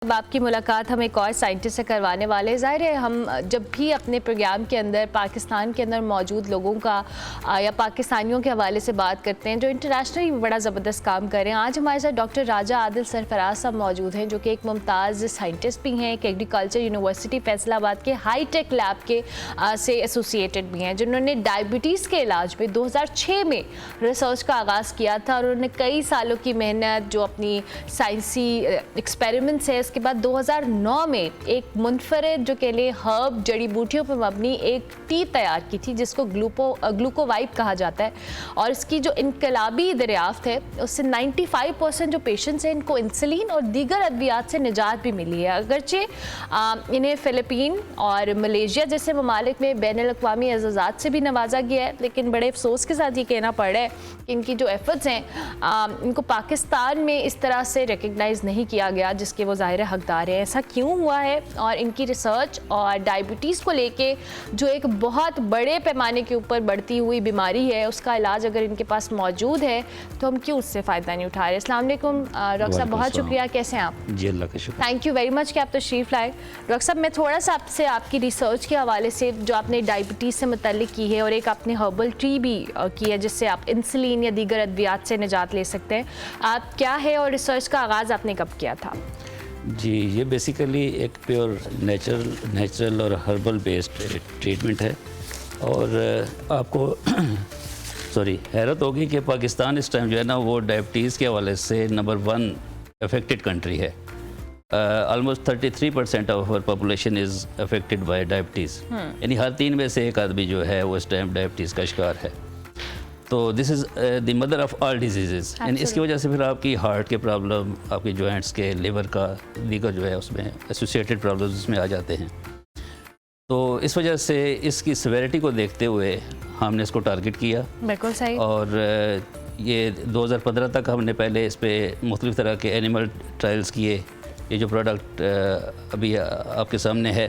अब आपकी मुलाकात हम एक और साइंटिस्ट से करवाने वाले। ज़ाहिर है हम जब भी अपने प्रोग्राम के अंदर पाकिस्तान के अंदर मौजूद लोगों का या पाकिस्तानियों के हवाले से बात करते हैं जो इंटरनेशनली बड़ा ज़बरदस्त काम कर रहे हैं। आज हमारे साथ डॉक्टर राजा आदिल सरफराज साहब मौजूद हैं जो कि एक मुमताज़ साइंटिस्ट भी हैं, एक एग्रीकल्चर यूनिवर्सिटी फैसलाबाद के हाई टेक लैब के से एसोसिएटेड भी हैं, जिन्होंने डायबिटीज़ के इलाज में 2006 में रिसर्च का आगाज़ किया था और उन्होंने कई सालों की मेहनत जो अपनी साइंसी एक्सपेरिमेंट्स है उसके बाद 2009 में एक मुनफरद जो के लिए हर्ब जड़ी बूटियों पर मबनी एक टी तैयार की थी जिसको ग्लूकोवाइब कहा जाता है। और इसकी जो इनकलाबी दरियाफ्त है उससे 95% जो पेशेंट्स हैं इनको इंसुलिन और दीगर अद्वियात से निजात भी मिली है। अगरचे इन्हें फ़िलिपीन और मलेशिया जैसे ममालिक में बैनुल-अक़वामी एज़ाज़ात से भी नवाजा गया है, लेकिन बड़े अफसोस के साथ ये कहना पड़ रहा है कि इनकी जो एफर्ट्स हैं इनको पाकिस्तान में इस तरह से रिकग्नाइज़ नहीं किया गया जिसके वो ज़ाहिर हकदार है। ऐसा क्यों हुआ है और इनकी रिसर्च और डायबिटीज़ को लेके जो एक बहुत बड़े पैमाने के ऊपर बढ़ती हुई बीमारी है उसका इलाज अगर इनके पास मौजूद है तो हम क्यों उससे फ़ायदा नहीं उठा रहे। अस्सलाम वालेकुम डॉक्टर साहब, बहुत शुक्रिया। कैसे हैं आप? जी अल्लाह का शुक्र। थैंक यू वेरी मच कि आप तशरीफ़ लाए। डॉक्टर साहब, मैं थोड़ा सा आपसे आपकी रिसर्च के हवाले से जो आपने डायबिटीज़ से मुतल्लिक की है और एक आपने हर्बल टी भी की है जिससे आप इंसुलिन या दीगर अद्वियात से निजात ले सकते हैं, आप क्या है और रिसर्च का आगाज़ आपने कब किया था? जी, ये बेसिकली एक प्योर नेचुरल और हर्बल बेस्ड ट्रीटमेंट है और आपको सॉरी हैरत होगी कि पाकिस्तान इस टाइम जो है ना वो डायबिटीज़ के हवाले से नंबर 1 अफेक्टेड कंट्री है। Almost 33% of our population is affected by diabetes, यानी हर 3 में से एक आदमी जो है वो इस टाइम डायबिटीज़ का शिकार है। तो this is the mother of all disease and इसकी वजह से फिर आपकी हार्ट के प्रॉब्लम, आपकी जॉइंट्स के, लिवर का, दीगर जो है उसमें एसोसिएटेड प्रॉब्लम्स उसमें आ जाते हैं। तो इस वजह से इसकी सिवेरिटी को देखते हुए हमने इसको टारगेट किया। बिल्कुल सही। और ये 2015 तक हमने पहले इस पर मुख्तलिफ़ तरह के एनिमल ट्रायल्स किए। ये जो प्रोडक्ट अभी आपके सामने है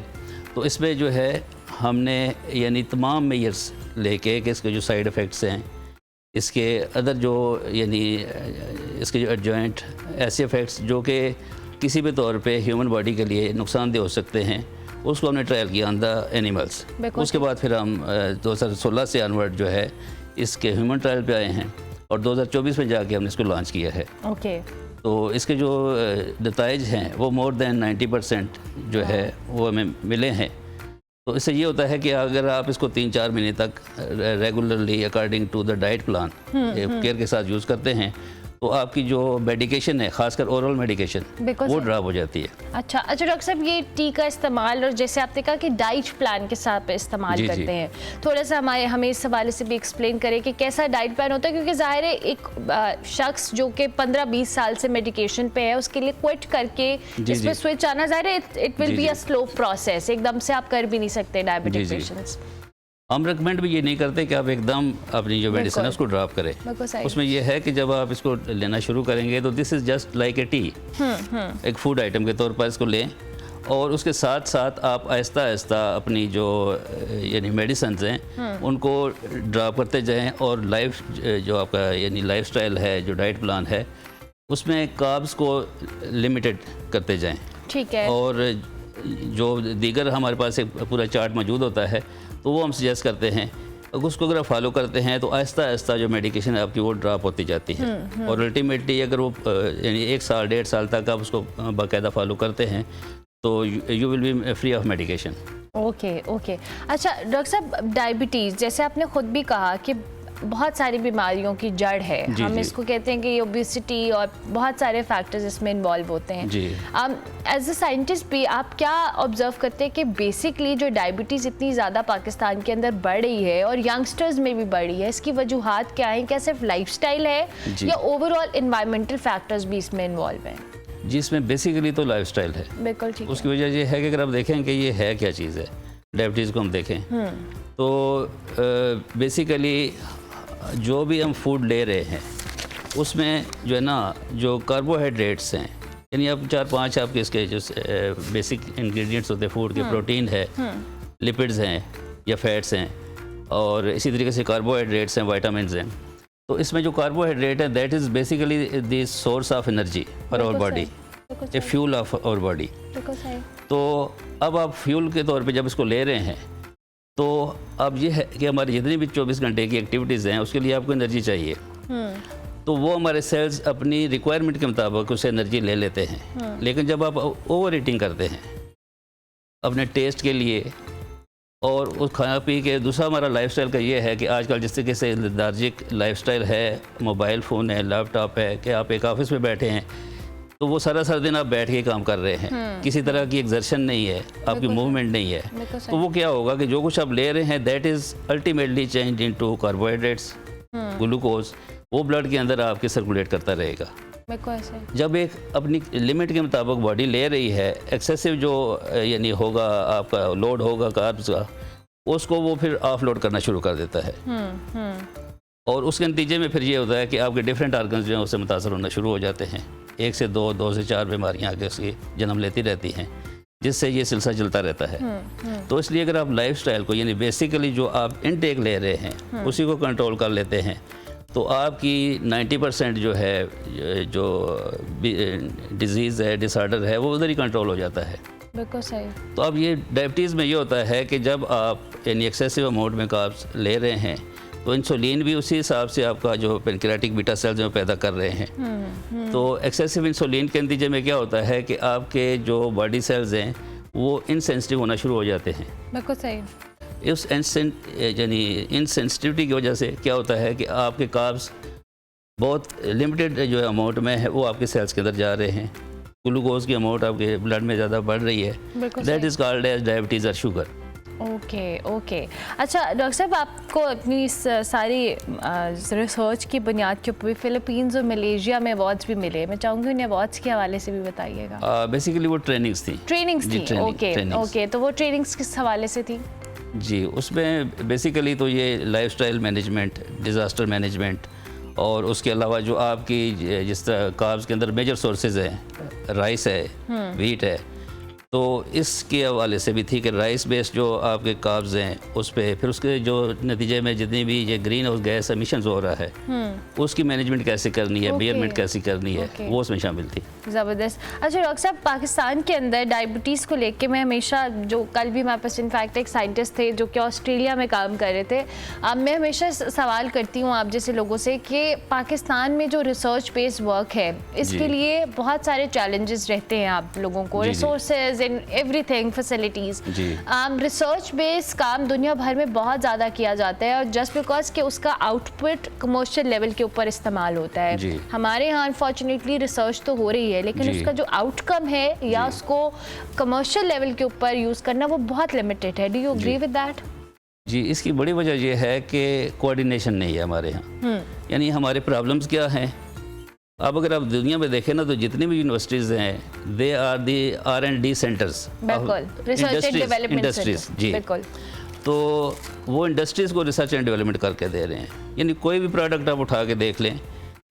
तो इसमें जो है हमने यानी तमाम मेजर्स लेके कि इसके जो साइड इफ़ेक्ट्स हैं, इसके अदर जो यानी इसके जो एडजॉइंट ऐसे इफ़ेक्ट्स जो कि किसी भी तौर पे ह्यूमन बॉडी के लिए नुकसानदेह हो सकते हैं, उसको हमने ट्रायल किया ऑन द एनिमल्स। उसके बाद फिर हम 2016 से अनवर्ड जो है इसके ह्यूमन ट्रायल पे आए हैं और 2024 में जाके हमने इसको लॉन्च किया है। ओके। तो इसके जो नताइज हैं वो मोर दैन 90% जो है वो हमें मिले हैं। तो इससे ये होता है कि अगर आप इसको 3-4 महीने तक regularly according to the diet plan care के साथ यूज़ करते हैं तो आपकी जो मेडिकेशन है, खासकर ओरल मेडिकेशन, वो ड्रॉप हो जाती है। अच्छा डॉक्टर साहब, ये टी का इस्तेमाल और जैसे आपने कहा कि डाइट प्लान के साथ इस्तेमाल करते हैं, थोड़ा सा हमें इस हवाले से भी एक्सप्लेन करें कि कैसा डाइट प्लान होता है, क्योंकि ज़ाहिर है एक शख्स जो कि 15-20 साल से मेडिकेशन पे है उसके लिए क्विट करके इस पर स्विच आना ज़ाहिर है it will be a slow process, एकदम से आप कर भी नहीं सकते डायबिटिक पेशेंट्स। हम रिकमेंड भी ये नहीं करते कि आप एकदम अपनी जो मेडिसिन है उसको ड्रॉप करें। उसमें यह है कि जब आप इसको लेना शुरू करेंगे तो this is just like A T, एक फूड आइटम के तौर पर इसको लें और उसके साथ साथ आप आहिस्ता आहिस्ता अपनी जो यानी मेडिसिन हैं उनको ड्रॉप करते जाएं और लाइफ जो आपका यानी लाइफस्टाइल है, जो डाइट प्लान है, उसमें कार्ब्स को लिमिटेड करते जाएं। ठीक है। और जो दीगर हमारे पास एक पूरा चार्ट मौजूद होता है तो वो हम सजेस्ट करते हैं, उसको अगर आप फॉलो करते हैं तो आहिस्ता आहिस्ता जो मेडिकेशन है आपकी वो ड्रॉप होती जाती है। और अल्टीमेटली अगर वो यानी 1 साल 1.5 साल तक आप उसको बाकायदा फॉलो करते हैं तो you will be free of medication. Okay. अच्छा डॉक्टर साहब, डायबिटीज़ जैसे आपने खुद भी कहा कि बहुत सारी बीमारियों की जड़ है, हम इसको कहते हैं कि ओबेसिटी और बहुत सारे फैक्टर्स इसमें इन्वॉल्व होते हैं। एज अ साइंटिस्ट भी आप क्या ऑब्जर्व करते हैं कि बेसिकली जो डायबिटीज़ इतनी ज़्यादा पाकिस्तान के अंदर बढ़ रही है और यंगस्टर्स में भी बढ़ रही है, इसकी वजूहात क्या हैं? क्या सिर्फ लाइफस्टाइल है या ओवरऑल इन्वायरमेंटल फैक्टर्स भी इसमें इन्वॉल्व हैं? जी, इसमें बेसिकली तो लाइफस्टाइल है। बिल्कुल ठीक। उसकी वजह ये है कि अगर आप देखें कि ये है क्या चीज़ है, डायबिटीज़ को हम देखें तो बेसिकली जो भी हम फूड ले रहे हैं उसमें जो है ना जो कार्बोहाइड्रेट्स हैं, यानी अब 4-5 आपके इसके जो बेसिक इंग्रेडिएंट्स होते हैं फूड के, प्रोटीन है, लिपिड्स हैं या फैट्स हैं और इसी तरीके से कार्बोहाइड्रेट्स हैं, विटामिन्स हैं। तो इसमें जो कार्बोहाइड्रेट है that is basically the source of energy for our body. A fuel of our body. बिल्कुल सही। तो अब आप फ्यूल के तौर पे जब इसको ले रहे हैं तो अब ये है कि हमारी जितनी भी 24 घंटे की एक्टिविटीज़ हैं उसके लिए आपको एनर्जी चाहिए। तो वो हमारे सेल्स अपनी रिक्वायरमेंट के मुताबिक उसे एनर्जी ले लेते हैं। लेकिन जब आप ओवर ईटिंग करते हैं अपने टेस्ट के लिए और उस खाना पी के, दूसरा हमारा लाइफस्टाइल का ये है कि आजकल जिस तरीके से लेथार्जिक लाइफस्टाइल है, मोबाइल फ़ोन है, लैपटॉप है, कि आप एक ऑफिस में बैठे हैं तो वो सारा दिन आप बैठ के काम कर रहे हैं, किसी तरह की एक्सर्शन नहीं है, आपकी मूवमेंट नहीं है। तो वो क्या होगा कि जो कुछ आप ले रहे हैं that is ultimately change into carbohydrates, glucose, वो ब्लड के अंदर आपके सर्कुलेट करता रहेगा। जब एक अपनी लिमिट के मुताबिक बॉडी ले रही है, एक्सेसिव जो यानी होगा आपका लोड होगा कार्ब्स का, उसको वो फिर ऑफ लोड करना शुरू कर देता है। और उसके नतीजे में फिर ये होता है कि आपके डिफरेंट आर्गन्स जो हैं उससे मुतासर होना शुरू हो जाते हैं। 1 से 2, 2 से 4 बीमारियाँ आगे उसकी जन्म लेती रहती हैं, जिससे ये सिलसिला चलता रहता है। तो इसलिए अगर आप लाइफस्टाइल को यानी बेसिकली जो आप इनटेक ले रहे हैं उसी को कंट्रोल कर लेते हैं तो आपकी 90% जो है जो डिजीज़ है, डिसऑर्डर है, वो उधर ही कंट्रोल हो जाता है। बिल्कुल सही। तो अब ये डायबिटीज़ में ये होता है कि जब आप यानी एक्सेसिव अमाउंट में कार्ब्स ले रहे हैं तो इंसुलिन भी उसी हिसाब से आपका जो पेनक्रियाटिक बीटा सेल्स जो पैदा कर रहे हैं। तो एक्सेसिव इंसुलिन के नतीजे में क्या होता है कि आपके जो बॉडी सेल्स हैं वो इनसेंसिटिव होना शुरू हो जाते हैं। बिल्कुल सही। इस यानी इनसेंसिटिविटी की वजह से क्या होता है कि आपके कार्ब्स बहुत लिमिटेड जो अमाउंट में है वो आपके सेल्स के अंदर जा रहे हैं, ग्लूकोज की अमाउंट आपके ब्लड में ज़्यादा बढ़ रही है, that is called as diabetes और शुगर। ओके। अच्छा डॉक्टर साहब, आपको अपनी इस सारी रिसर्च की बुनियाद के ऊपर फिलीपींस और मलेशिया में अवार्ड्स भी मिले, मैं चाहूँगी उन्हें अवार्ड्स के हवाले से भी बताइएगा। बेसिकली वो ट्रेनिंग्स थी। ओके। तो वो ट्रेनिंग्स किस हवाले से थी? जी, उसमें बेसिकली तो ये लाइफस्टाइल मैनेजमेंट, डिज़ास्टर मैनेजमेंट और उसके अलावा जो आपकी जिस तरह कार्ब्स के अंदर मेजर सोर्सेज हैं, राइस है, व्हीट है, तो इसके हवाले से भी थी कि राइस बेस्ड जो आपके कार्ब्स हैं उस पर फिर उसके जो नतीजे में जितनी भी ये ग्रीन हाउस गैस एमिशंस हो रहा है उसकी मैनेजमेंट कैसे करनी है, मेजरमेंट कैसे करनी है, वो उसमें शामिल थी। ज़बरदस्त। अच्छा डॉक्टर साहब, पाकिस्तान के अंदर डायबिटीज़ को लेके मैं हमेशा, जो कल भी हमारे पास इनफैक्ट एक साइंटिस्ट थे जो कि ऑस्ट्रेलिया में काम कर रहे थे, अब मैं हमेशा सवाल करती हूँ आप जैसे लोगों से कि पाकिस्तान में जो रिसर्च बेस्ड वर्क है इसके लिए बहुत सारे चैलेंजेस रहते हैं आप लोगों को, resources in everything, facilities. Research based काम दुनिया भर में बहुत ज़्यादा किया जाता है और जस्ट बिकॉज कि उसका आउटपुट कमर्शियल लेवल के ऊपर इस्तेमाल होता है। हमारे यहाँ अनफॉर्चुनेटली रिसर्च तो हो रही है लेकिन उसका जो आउटकम है या उसको कमर्शियल लेवल के ऊपर यूज़ करना वो बहुत लिमिटेड है। Do you agree with that? जी, इसकी बड़ी वजह यह है कि कोऑर्डिनेशन नहीं है हमारे यहाँ। यानी हमारे प्रॉब्लम्स क्या हैं, अब अगर आप दुनिया में देखें ना तो जितनी भी यूनिवर्सिटीज़ हैं they are the R&D centres, industries. जी, तो वो इंडस्ट्रीज़ को रिसर्च एंड डेवलपमेंट करके दे रहे हैं। यानी कोई भी प्रोडक्ट आप उठा के देख लें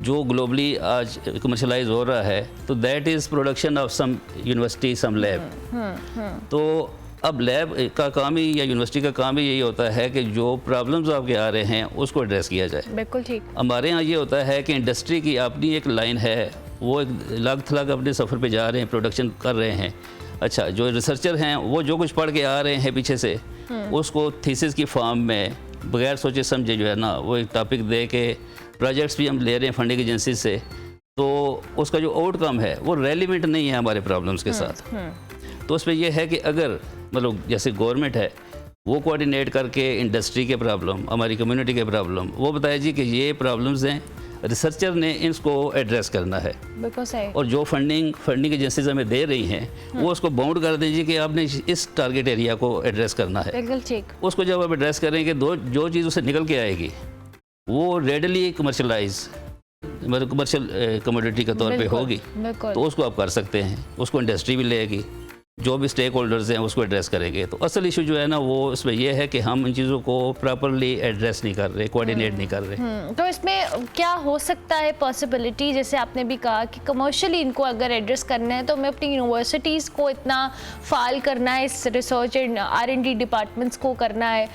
जो ग्लोबली आज कमर्शलाइज हो रहा है तो that is production of some university, some lab. तो अब लैब का काम ही या यूनिवर्सिटी का काम ही यही होता है कि जो प्रॉब्लम्स आपके आ रहे हैं उसको एड्रेस किया जाए। बिल्कुल ठीक। हमारे यहाँ ये होता है कि इंडस्ट्री की अपनी एक लाइन है, वो एक लाख थलाक अपने सफ़र पे जा रहे हैं, प्रोडक्शन कर रहे हैं। अच्छा, जो रिसर्चर हैं वो जो कुछ पढ़ के आ रहे हैं पीछे से उसको थीसिस की फॉर्म में बगैर सोचे समझे जो है ना वो एक टॉपिक दे के प्रोजेक्ट्स भी हम ले रहे हैं फंडिंग एजेंसी से, तो उसका जो आउटकम है वो रेलिवेंट नहीं है हमारे प्रॉब्लम्स के साथ। तो उसमें यह है कि अगर मतलब जैसे गवर्नमेंट है वो कोऑर्डिनेट करके इंडस्ट्री के प्रॉब्लम, हमारी कम्युनिटी के प्रॉब्लम वो बताए जी कि ये प्रॉब्लम्स हैं, रिसर्चर ने इसको एड्रेस करना है। बिल्कुल सही। और जो फंडिंग एजेंसीज हमें दे रही हैं वो उसको बाउंड कर दीजिए कि आपने इस टारगेट एरिया को एड्रेस करना है। बिल्कुल ठीक। उसको जब आप एड्रेस करेंगे जो चीज़ उससे निकल के आएगी वो रेडली कमर्शलाइज मतलब कमर्शियल कमोडिटी के तौर पे होगी तो उसको आप कर सकते हैं, उसको इंडस्ट्री भी लेगी, जो भी स्टेक होल्डर्स हैं उसको एड्रेस करेंगे। तो असल इशू जो है ना वो इसमें यह है कि हम इन चीज़ों को प्रॉपरली एड्रेस नहीं कर रहे, कोऑर्डिनेट नहीं कर रहे। तो इसमें क्या हो सकता है पॉसिबिलिटी, जैसे आपने भी कहा कि कमर्शियली इनको अगर एड्रेस करना है तो हमें अपनी यूनिवर्सिटीज़ को इतना फाल करना है, इस रिसर्च एंड R&D डिपार्टमेंट्स को करना है,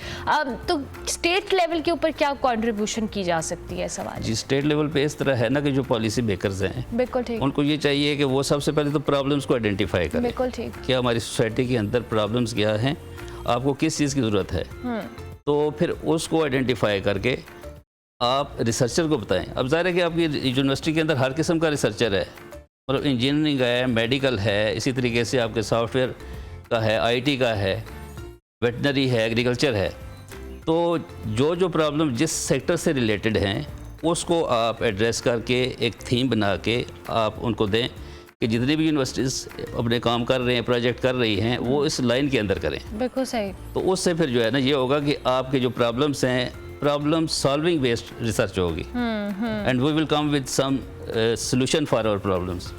तो स्टेट लेवल के ऊपर क्या कंट्रीब्यूशन की जा सकती है? सवाल जी, स्टेट लेवल पे इस तरह है ना कि जो पॉलिसी मेकर्स हैं बिल्कुल ठीक, उनको ये चाहिए कि वो सबसे पहले तो प्रॉब्लम्स को आइडेंटिफाई करें। बिल्कुल ठीक। क्या हमारी सोसाइटी के अंदर प्रॉब्लम्स क्या हैं, आपको किस चीज़ की ज़रूरत है, तो फिर उसको आइडेंटिफाई करके आप रिसर्चर को बताएं। अब ज़ाहिर है कि आपकी यूनिवर्सिटी के अंदर हर किस्म का रिसर्चर है, मतलब इंजीनियरिंग है, मेडिकल है, इसी तरीके से आपके सॉफ्टवेयर का है, IT का है, वेटनरी है, एग्रीकल्चर है। तो जो प्रॉब्लम जिस सेक्टर से रिलेटेड हैं उसको आप एड्रेस करके एक थीम बना के आप उनको दें कि जितनी भी यूनिवर्सिटीज़ अपने काम कर रहे हैं, प्रोजेक्ट कर रही हैं, वो इस लाइन के अंदर करें। बिल्कुल सही। तो उससे फिर जो है ना ये होगा कि आपके जो प्रॉब्लम्स हैं, प्रॉब्लम सॉल्विंग बेस्ड रिसर्च होगी and we will come with some solution for our problems.